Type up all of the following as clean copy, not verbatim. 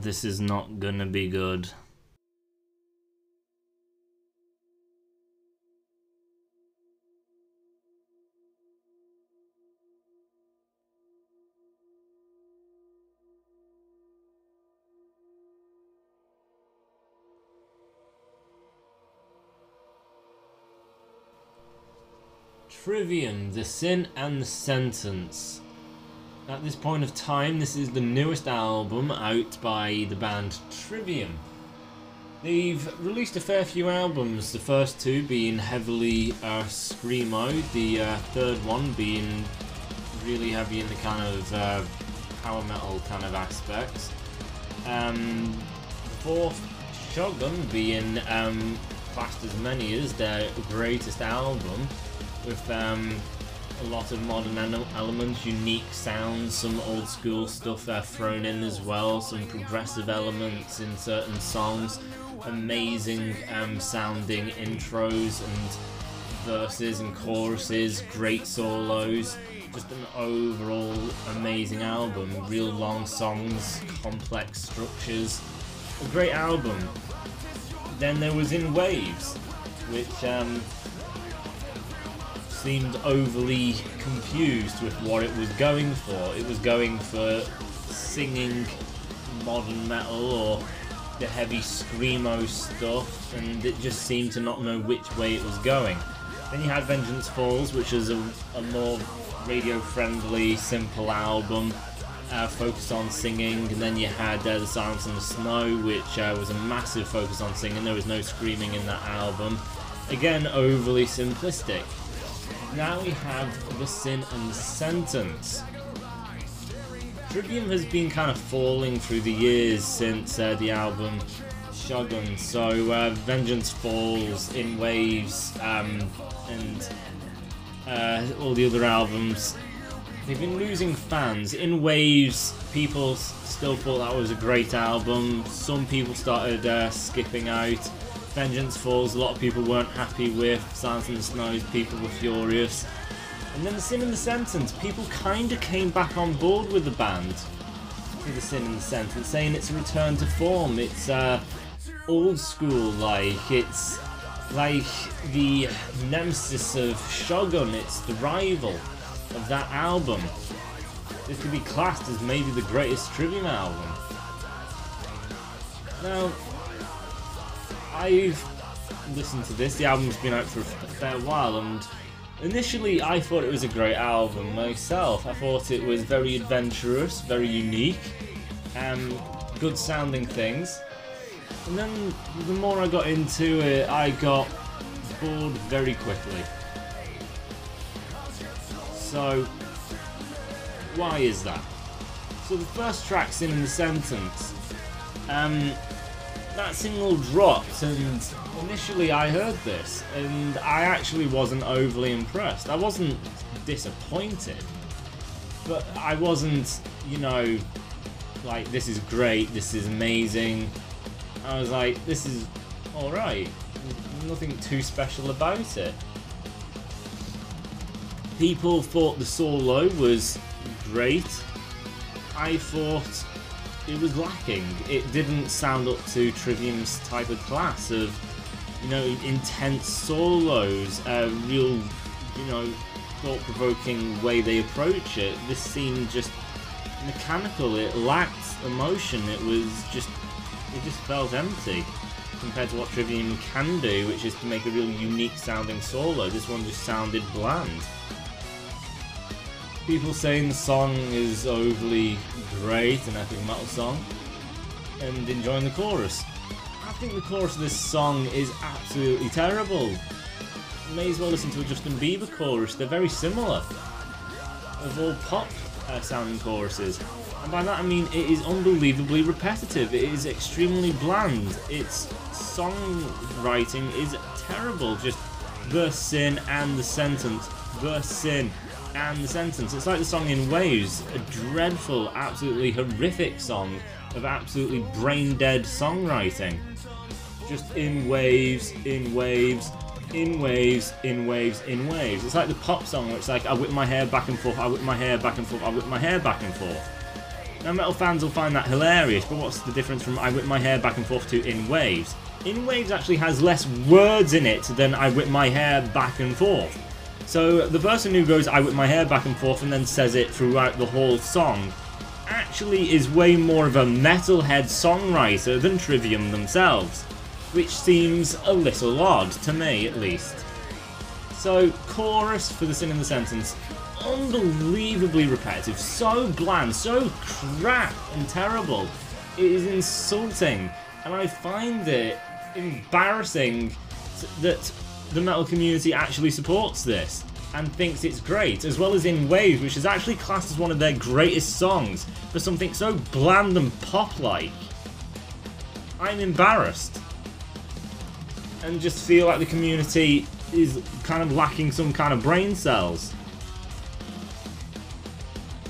This is not gonna be good. Trivium, The Sin and the Sentence. At this point of time, this is the newest album out by the band Trivium. They've released a fair few albums, the first two being heavily screamo, the third one being really heavy in the kind of power metal kind of aspects. The fourth, Shogun, being classed as many as their greatest album, with a lot of modern elements, unique sounds, some old school stuff thrown in as well, some progressive elements in certain songs, amazing sounding intros and verses and choruses, great solos, just an overall amazing album, real long songs, complex structures, a great album. Then there was In Waves, which seemed overly confused with what it was going for. It was going for singing modern metal or the heavy screamo stuff, and it just seemed to not know which way it was going. Then you had Vengeance Falls, which is a more radio-friendly, simple album, focused on singing, and then you had The Silence in the Snow, which was a massive focus on singing. There was no screaming in that album. Again, overly simplistic. Now we have The Sin and the Sentence. Trivium has been kind of falling through the years since the album Shogun, so Vengeance Falls, In Waves, and all the other albums, they've been losing fans. In Waves, people still thought that was a great album, some people started skipping out. Vengeance Falls, a lot of people weren't happy with. Silence in the Snows, people were furious. And then The Sin and the Sentence, people kind of came back on board with the band, with The Sin and the Sentence, saying it's a return to form, it's old school, like, it's like the nemesis of Shogun, it's the rival of that album. This could be classed as maybe the greatest Trivium album. Now, I've listened to this, the album's been out for a fair while, and initially I thought it was a great album myself. I thought it was very adventurous, very unique, good sounding things. And then the more I got into it, I got bored very quickly. So, why is that? So the first track, Sin and the Sentence, that single dropped, and initially I heard this, and I actually wasn't overly impressed. I wasn't disappointed, but I wasn't, you know, like, this is great, this is amazing. I was like, this is alright, nothing too special about it. People thought the solo was great. I thought it was lacking. It didn't sound up to Trivium's type of class of, you know, intense solos, real, you know, thought-provoking way they approach it. This seemed just mechanical. It lacked emotion. It just felt empty compared to what Trivium can do, which is to make a real unique sounding solo. This one just sounded bland. People saying the song is overly great, an epic metal song, and enjoying the chorus. I think the chorus of this song is absolutely terrible. You may as well listen to a Justin Bieber chorus, they're very similar. Of all pop sounding choruses. And by that I mean it is unbelievably repetitive, it is extremely bland, its songwriting is terrible, just verse, sin, and the sentence, verse, sin, and the sentence. It's like the song In Waves, a dreadful, absolutely horrific song of absolutely brain-dead songwriting. Just in waves, in waves, in waves, in waves, in waves. It's like the pop song where it's like, I whip my hair back and forth, I whip my hair back and forth, I whip my hair back and forth. Now metal fans will find that hilarious, but what's the difference from I whip my hair back and forth to In Waves? In Waves actually has less words in it than I whip my hair back and forth. So the person who goes I whip my hair back and forth and then says it throughout the whole song actually is way more of a metalhead songwriter than Trivium themselves, which seems a little odd, to me at least. So, chorus for the Sin in the Sentence, unbelievably repetitive, so bland, so crap and terrible. It is insulting, and I find it embarrassing that the metal community actually supports this and thinks it's great, as well as In Waves, which is actually classed as one of their greatest songs for something so bland and pop-like. I'm embarrassed, and just feel like the community is kind of lacking some kind of brain cells.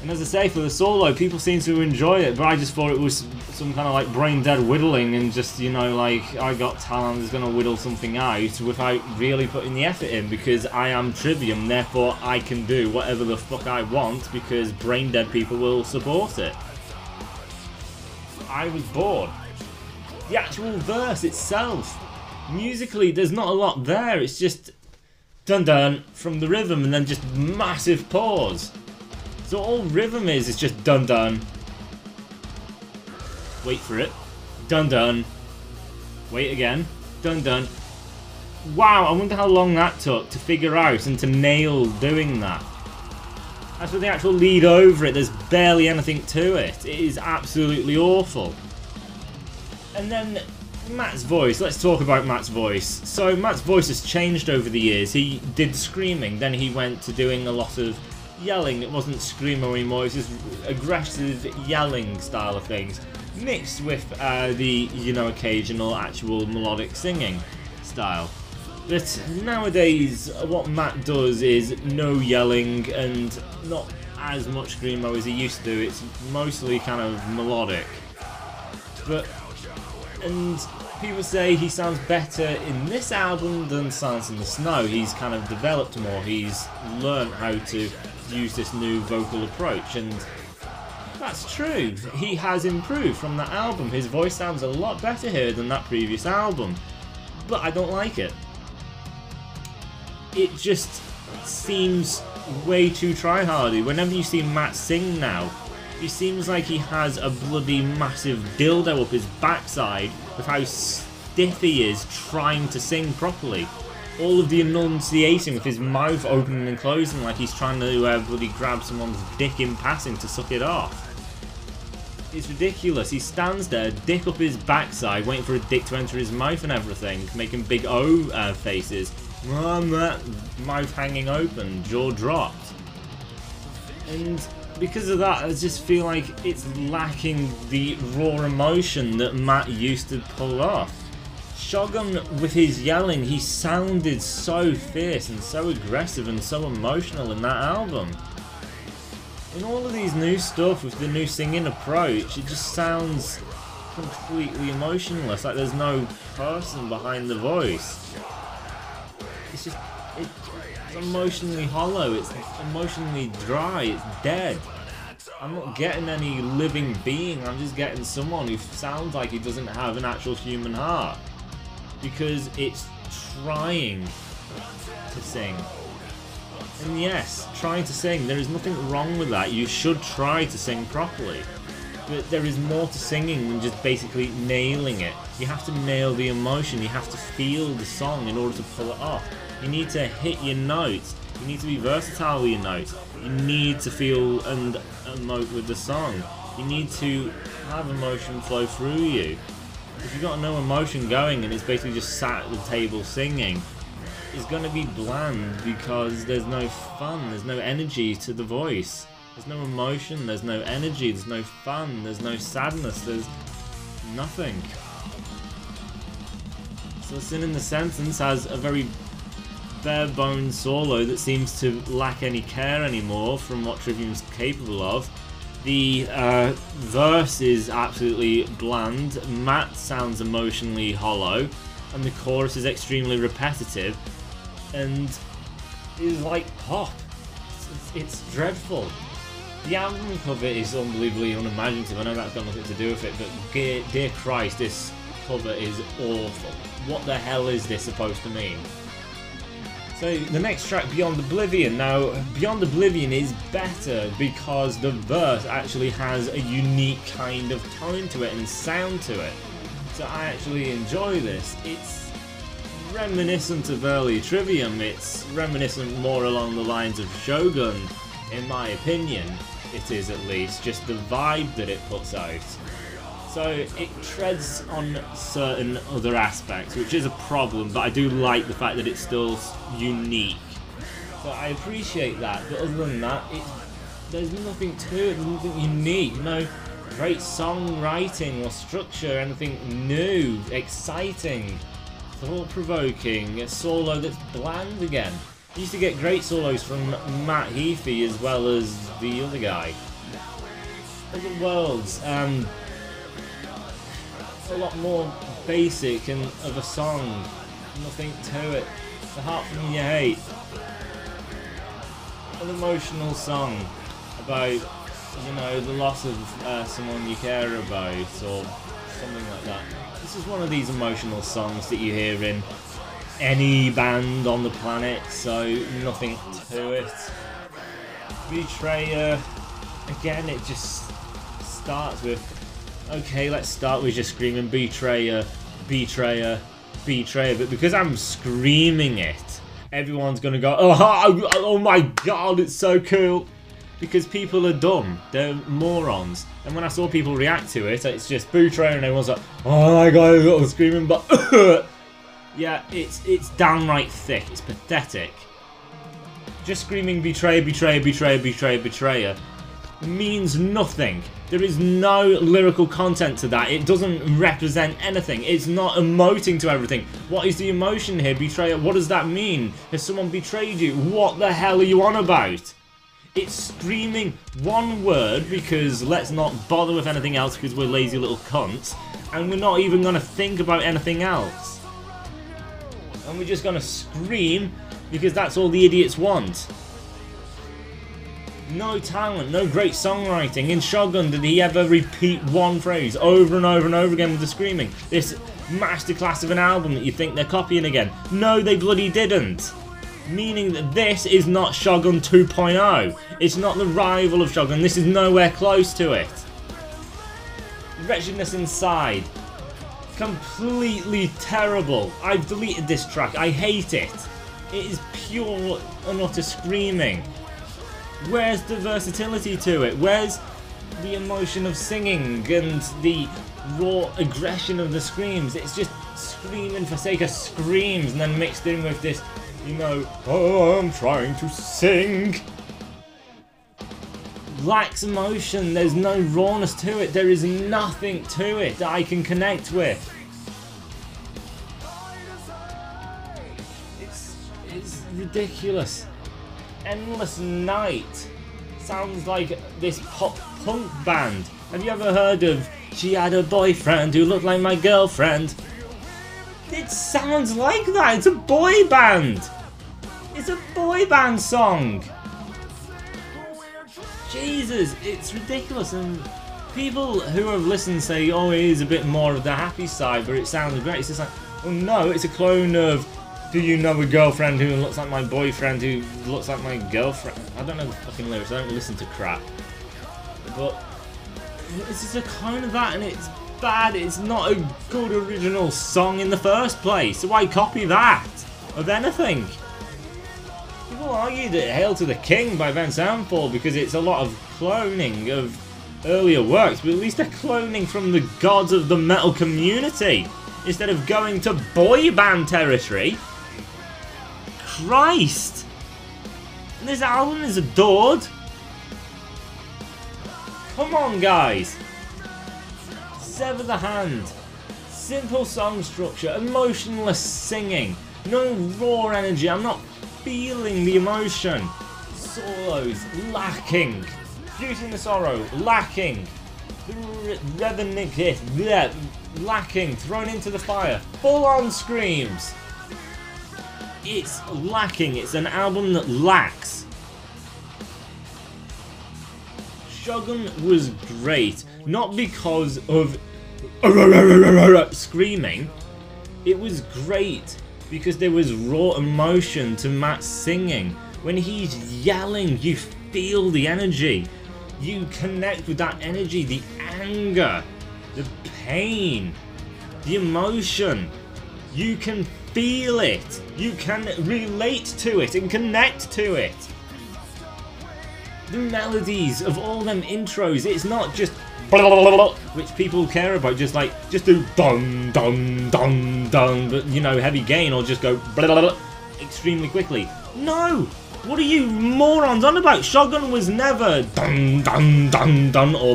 And as I say, for the solo, people seem to enjoy it, but I just thought it was some kind of like brain dead whittling and just, you know, like, I got talent, is going to whittle something out without really putting the effort in, because I am Trivium, therefore I can do whatever the fuck I want because brain dead people will support it. I was bored. The actual verse itself, musically, there's not a lot there. It's just dun dun from the rhythm and then just massive pause. So all rhythm is just dun dun. Wait for it. Dun dun. Wait again. Dun dun. Wow, I wonder how long that took to figure out and to nail doing that. As for the actual lead over it, there's barely anything to it. It is absolutely awful. And then Matt's voice. Let's talk about Matt's voice. So Matt's voice has changed over the years. He did screaming, then he went to doing a lot of yelling. It wasn't screamo anymore, it's just aggressive yelling style of things, mixed with the, you know, occasional actual melodic singing style. But nowadays, what Matt does is no yelling and not as much screamo as he used to. It's mostly kind of melodic. And people say he sounds better in this album than Silence in the Snow. He's kind of developed more. He's learned how to use this new vocal approach, and that's true. He has improved from that album. His voice sounds a lot better here than that previous album, but I don't like it. It just seems way too tryhardy. Whenever you see Matt sing now, he seems like he has a bloody massive dildo up his backside with how stiff he is trying to sing properly. All of the enunciating with his mouth opening and closing like he's trying to bloody grab someone's dick in passing to suck it off. It's ridiculous. He stands there, dick up his backside, waiting for a dick to enter his mouth and everything, making big O faces. Mouth hanging open, jaw dropped. And because of that, I just feel like it's lacking the raw emotion that Matt used to pull off. Shogun, with his yelling, he sounded so fierce and so aggressive and so emotional in that album. In all of these new stuff with the new singing approach, it just sounds completely emotionless, like there's no person behind the voice. It's just, it's emotionally hollow, it's emotionally dry, it's dead. I'm not getting any living being, I'm just getting someone who sounds like he doesn't have an actual human heart. Because it's trying to sing. And yes, trying to sing, there is nothing wrong with that. You should try to sing properly. But there is more to singing than just basically nailing it. You have to nail the emotion, you have to feel the song in order to pull it off. You need to hit your notes, you need to be versatile with your notes, you need to feel and emote with the song. You need to have emotion flow through you. If you've got no emotion going and it's basically just sat at the table singing, it's going to be bland because there's no fun, there's no energy to the voice. There's no emotion, there's no energy, there's no fun, there's no sadness, there's nothing. So Sin in the Sentence has a very bare bones solo that seems to lack any care anymore from what Trivium's capable of. The verse is absolutely bland, Matt sounds emotionally hollow, and the chorus is extremely repetitive, and is like pop. It's dreadful. The album cover is unbelievably unimaginative. I know that's got nothing to do with it, but dear Christ, this cover is awful. What the hell is this supposed to mean? So the next track, Beyond Oblivion. Now, Beyond Oblivion is better because the verse actually has a unique kind of tone to it and sound to it. So I actually enjoy this. It's reminiscent of early Trivium. It's reminiscent more along the lines of Shogun, in my opinion. It is, at least, just the vibe that it puts out. So it treads on certain other aspects, which is a problem, but I do like the fact that it's still unique. So I appreciate that, but other than that, there's nothing to it, there's nothing unique, no great songwriting or structure, anything new, exciting, thought-provoking, a solo that's bland again. You used to get great solos from Matt Heafy as well as the other guy. Other Worlds, a lot more basic and of a song, nothing to it. The Heart From You Hate, an emotional song about, you know, the loss of someone you care about or something like that. This is one of these emotional songs that you hear in any band on the planet, so nothing to it. Betrayer, again, it just starts with, okay, let's start with just screaming betrayer, betrayer, betrayer, but because I'm screaming it, everyone's gonna go, oh my god, it's so cool, because people are dumb, they're morons, and when I saw people react to it, it's just betrayer, and everyone's like, oh my god, I'm screaming, but yeah, it's downright thick, it's pathetic. Just screaming betrayer, betrayer, betrayer, betrayer, betrayer means nothing. There is no lyrical content to that. It doesn't represent anything. It's not emoting to everything. What is the emotion here? Betrayer, what does that mean? Has someone betrayed you? What the hell are you on about? It's screaming one word because let's not bother with anything else because we're lazy little cunts, and we're not even going to think about anything else. And we're just going to scream because that's all the idiots want. No talent, no great songwriting. In Shogun, did he ever repeat one phrase over and over and over again with the screaming? This masterclass of an album that you think they're copying again. No, they bloody didn't. Meaning that this is not Shogun 2.0. It's not the rival of Shogun. This is nowhere close to it. Wretchedness Inside. Completely terrible. I've deleted this track. I hate it. It is pure and utter screaming. Where's the versatility to it? Where's the emotion of singing and the raw aggression of the screams? It's just screaming for sake of screams and then mixed in with this, you know, oh, I'm trying to sing. Lacks emotion. There's no rawness to it. There is nothing to it that I can connect with. It's ridiculous. Endless Night sounds like this pop punk band. Have you ever heard of She Had a Boyfriend Who Looked Like My Girlfriend? It sounds like that. It's a boy band. It's a boy band song. Jesus, it's ridiculous. And people who have listened say, oh, it is a bit more of the happy side, but it sounds great. It's just like, oh no, it's a clone of Do You Know a Girlfriend Who Looks Like My Boyfriend Who Looks Like My Girlfriend? I don't know the fucking lyrics, I don't listen to crap. But it's just a clone of that and it's bad. It's not a good original song in the first place. So why copy that of anything? People argue that Hail to the King by Van Soundfall because it's a lot of cloning of earlier works, but at least they're cloning from the gods of the metal community instead of going to boy band territory. Christ! This album is adored. Come on, guys. Sever the hand. Simple song structure, emotionless singing, no raw energy. I'm not feeling the emotion. Solos lacking. Producing the sorrow lacking. Lacking. Thrown into the fire. Full on screams. It's lacking. It's an album that lacks. Shogun was great, not because of screaming. It was great because there was raw emotion to Matt's singing. When he's yelling, you feel the energy. You connect with that energy, the anger, the pain, the emotion. You can feel it. You can relate to it and connect to it. The melodies of all them intros, it's not just which people care about, just do dun dun dun dun, but you know, heavy gain, or just go extremely quickly. No! What are you morons on about? Shogun was never dun dun dun dun or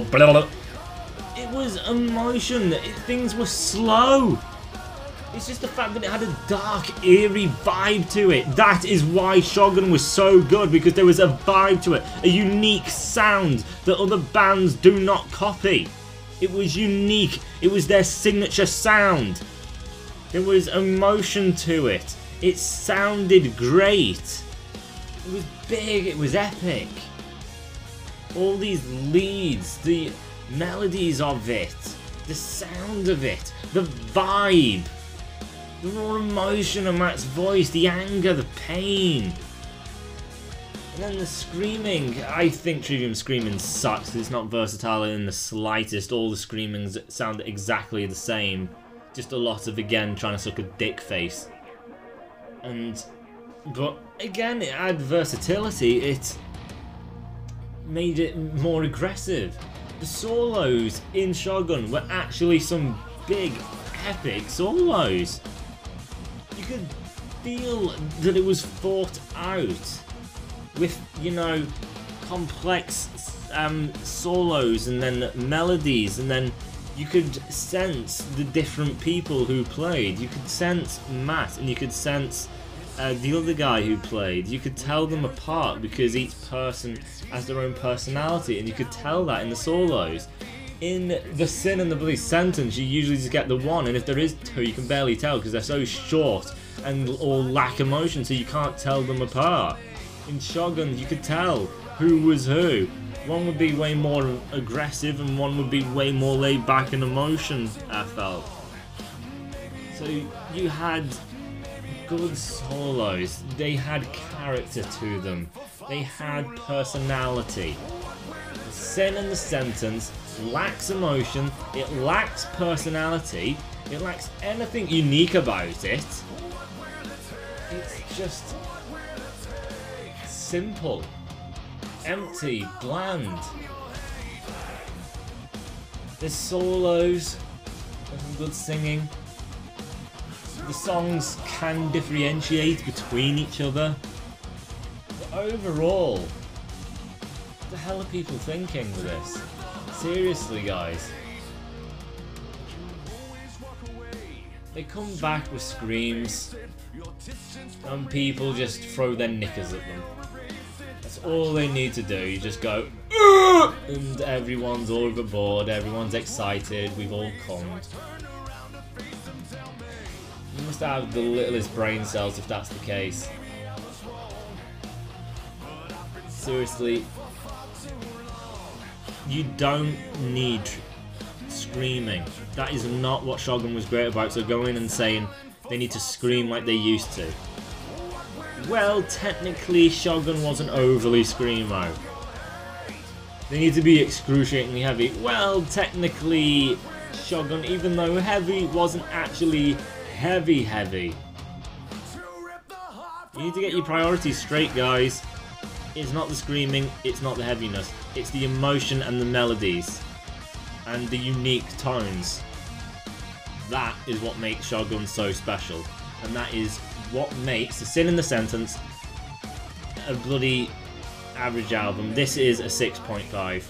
It was emotion. Things were slow. It's just the fact that it had a dark, eerie vibe to it. That is why Shogun was so good, because there was a vibe to it, a unique sound that other bands do not copy. It was unique. It was their signature sound. There was emotion to it. It sounded great. It was big. It was epic. All these leads, the melodies of it, the sound of it, the vibe. The raw emotion of Matt's voice, the anger, the pain. And then the screaming. I think Trivium screaming sucks. It's not versatile in the slightest. All the screamings sound exactly the same. Just a lot of, again, trying to suck a dick face. But again, it had versatility. It made it more aggressive. The solos in Shogun were actually some big, epic solos. You could feel that it was thought out with, you know, complex solos and then melodies, and then you could sense the different people who played. You could sense Matt, and you could sense the other guy who played. You could tell them apart because each person has their own personality, and you could tell that in the solos. In the Sin and the Bloody Sentence, you usually just get the one, and if there is two, you can barely tell because they're so short and all lack emotion, so you can't tell them apart. In Shogun, you could tell who was who. One would be way more aggressive, and one would be way more laid back in emotion, I felt. So you had good solos, they had character to them, they had personality. The Sin and the Sentence lacks emotion, it lacks personality, it lacks anything unique about it. It's just simple, empty, bland. There's solos, there's some good singing. The songs can differentiate between each other. But overall, what the hell are people thinking with this? Seriously, guys. They come back with screams, and people just throw their knickers at them. That's all they need to do. You just go, "Ugh!" and everyone's overboard, everyone's excited, we've all come. You must have the littlest brain cells if that's the case. Seriously, you don't need screaming. That is not what Shogun was great about, so going and saying they need to scream like they used to. Well, technically Shogun wasn't overly screamo. They need to be excruciatingly heavy. Well, technically Shogun, even though heavy, wasn't actually heavy. You need to get your priorities straight, guys. It's not the screaming, it's not the heaviness. It's the emotion and the melodies. And the unique tones. That is what makes Shogun so special. And that is what makes The Sin and the Sentence a bloody average album. This is a 6.5.